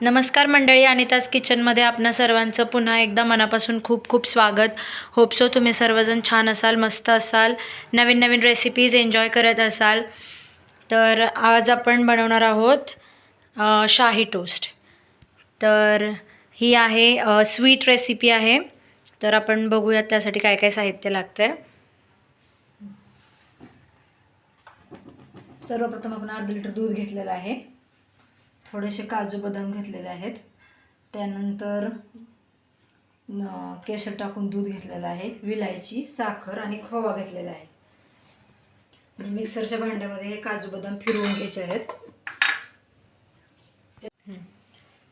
नमस्कार मंडळी, अनिताज किचनमध्ये आपणा सर्वांचं पुन्हा एकदा मनापासून खूप खूप स्वागत. होप सो तुम्ही सर्वजण छान असाल, मस्त असाल, नवीन नवीन रेसिपीज एन्जॉय करत असाल. तर आज आपण बनवणार आहोत शाही टोस्ट. तर ही आहे स्वीट रेसिपी आहे. तर आपण बघूयात त्यासाठी काय काय साहित्य लागतं आहे. सर्वप्रथम आपण अर्धा लिटर दूध घेतलेलं आहे, थोडेसे काजू बदाम घेतलेले आहेत, त्यानंतर केशर टाकून दूध घेतलेलं आहे, विलायची, साखर आणि खवा घेतलेला आहे. मिक्सरच्या भांड्यामध्ये हे काजू बदाम फिरवून घ्यायचे आहेत.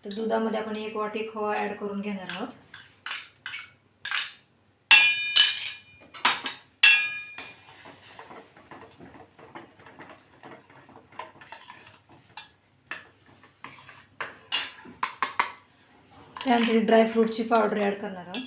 तर दुधामध्ये आपण 1 वाटी खवा ॲड करून घेणार आहोत. त्यानंतर ड्रायफ्रूटची पावडर ॲड करणार आहोत.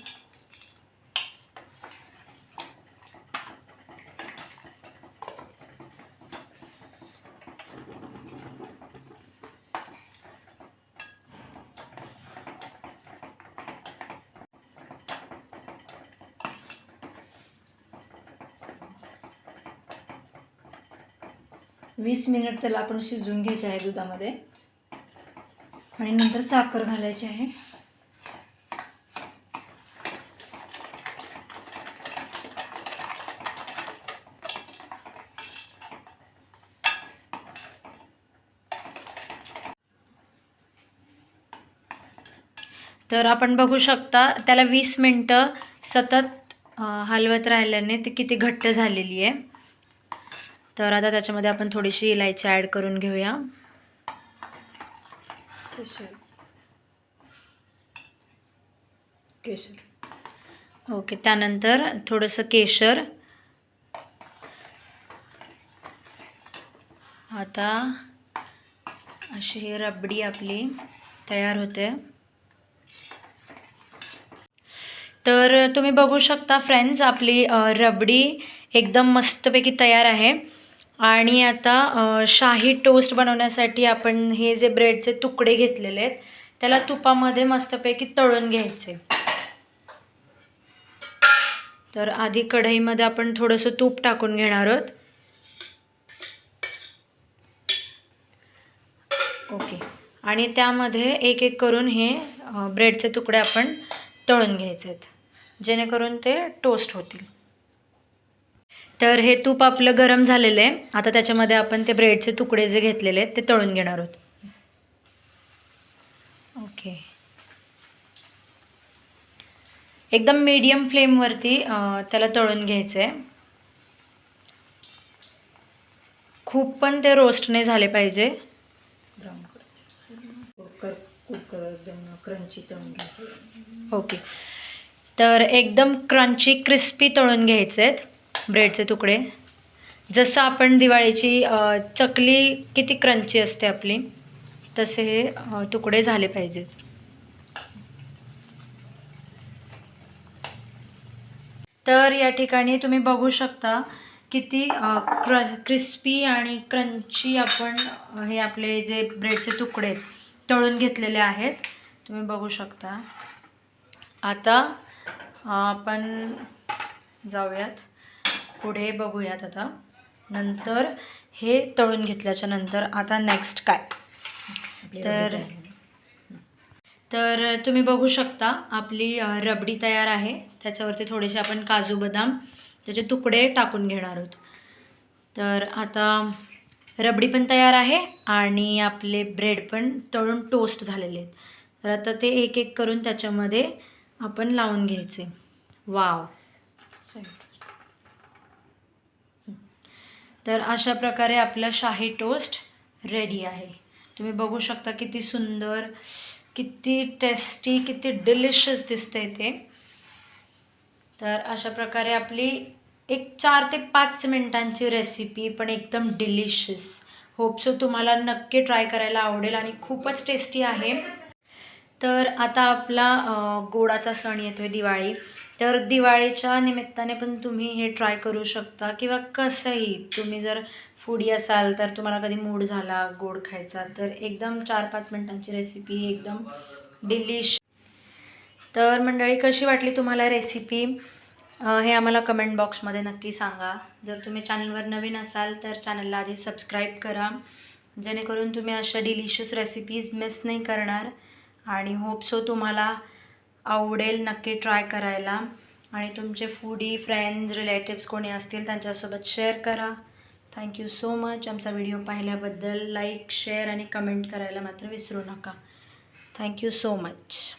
वीस मिनिट त्याला आपण शिजवून घ्यायचं आहे दुधामध्ये आणि नंतर साखर घालायची आहे. तर आपण बघू शकता त्याला 20 मिनटं सतत हलवत राहिल्याने ती किती घट्ट झालेली आहे. तर आता त्याच्यामध्ये आपण थोडीशी इलायची ॲड करून घेऊया. केशर ओके. त्यानंतर थोडंसं केशर. आता अशी ही रबडी आपली तयार होते. तर तुम्ही बघू शकता फ्रेंड्स, आपली रबडी एकदम मस्तपैकी तयार आहे. आणि आता शाही टोस्ट बनवण्यासाठी आपण हे जे ब्रेडचे तुकडे घेतलेले आहेत त्याला तुपामध्ये मस्तपैकी तळून घ्यायचे. तर आधी कढईमध्ये आपण थोडंसं तूप टाकून घेणार आहोत. ओके. आणि त्यामध्ये एक एक करून हे ब्रेडचे तुकडे आपण तळून घ्यायचे आहेत, जेणेकरून ते टोस्ट होतील. तर हे तूप आपलं गरम झालेलं आहे. आता त्याच्यामध्ये आपण ते ब्रेडचे तुकडे जे घेतलेले आहेत ते तळून घेणार आहोत. ओके. एकदम मीडियम फ्लेमवरती त्याला तळून घ्यायचं आहे. खूप पण ते रोस्ट नाही झाले पाहिजे. क्रंची तळून घ्यायचे. ओके. तर एकदम क्रंची क्रिस्पी तळून घ्यायचे आहेत ब्रेडचे तुकडे. जसं आपण दिवाळीची चकली किती क्रंची असते आपली, तसे हे तुकडे झाले पाहिजेत. तर या ठिकाणी तुम्ही बघू शकता किती क्रिस्पी आणि क्रंची आपण हे आपले जे ब्रेडचे तुकडे तळून घेतलेले आहेत, तुम्ही बघू शकता. आता आपण जाऊयात पुढे, बघूयात आता नंतर हे तळून घेतल्याच्या नंतर आता नेक्स्ट काय. तर तुम्ही बघू शकता आपली रबडी तयार आहे. त्याच्यावरती थोडेसे आपण काजू बदाम त्याचे तुकडे टाकून घेणार आहोत. तर आता रबडी पण तयार आहे आणि आपले ब्रेड पण तळून टोस्ट झालेले आहेत. तर आता ते एक एक करून त्याच्यामध्ये आपण लावून घ्यायचे. वाव. तर अशा प्रकारे आपला शाही टोस्ट रेडी आहे. तुम्ही बघू शकता किती सुंदर, किती टेस्टी, किती डिलिशियस दिसतंय ते. तर अशा प्रकारे आपली एक 4 ते 5 मिनिटांची रेसिपी, पण एकदम डिलिशियस. होप सो तुम्हाला नक्की ट्राय करायला आवडेल आणि खूपच टेस्टी आहे. तर आता आपला गोडाचा सण येतोय दिवाळी. तर दिवाळीच्या निमित्ताने पण तुम्ही हे ट्राय करू शकता, किंवा कसंही तुम्ही जर फूडी असाल तर तुम्हाला कधी मूड झाला गोड खायचा तर एकदम 4-5 मिनिटांची रेसिपी एकदम डिलिश. तर मंडळी कशी वाटली तुम्हाला रेसिपी हे आम्हाला कमेंट बॉक्समध्ये नक्की सांगा. जर तुम्ही चॅनलवर नवीन असाल तर चॅनलला आधी सबस्क्राईब करा, जेणेकरून तुम्ही अशा डिलिशियस रेसिपीज मिस नाही करणार. आणि होप सो तुम्हाला आवडेल नक्की ट्राय करायला. आणि तुमचे फूडी फ्रेंड्स रिलेटिव्स कोणी असतील त्यांच्यासोबत शेअर करा. Thank you so much. आमचा व्हिडिओ पाहिल्याबद्दल लाईक शेअर आणि कमेंट करायला मात्र विसरू नका. Thank you so much.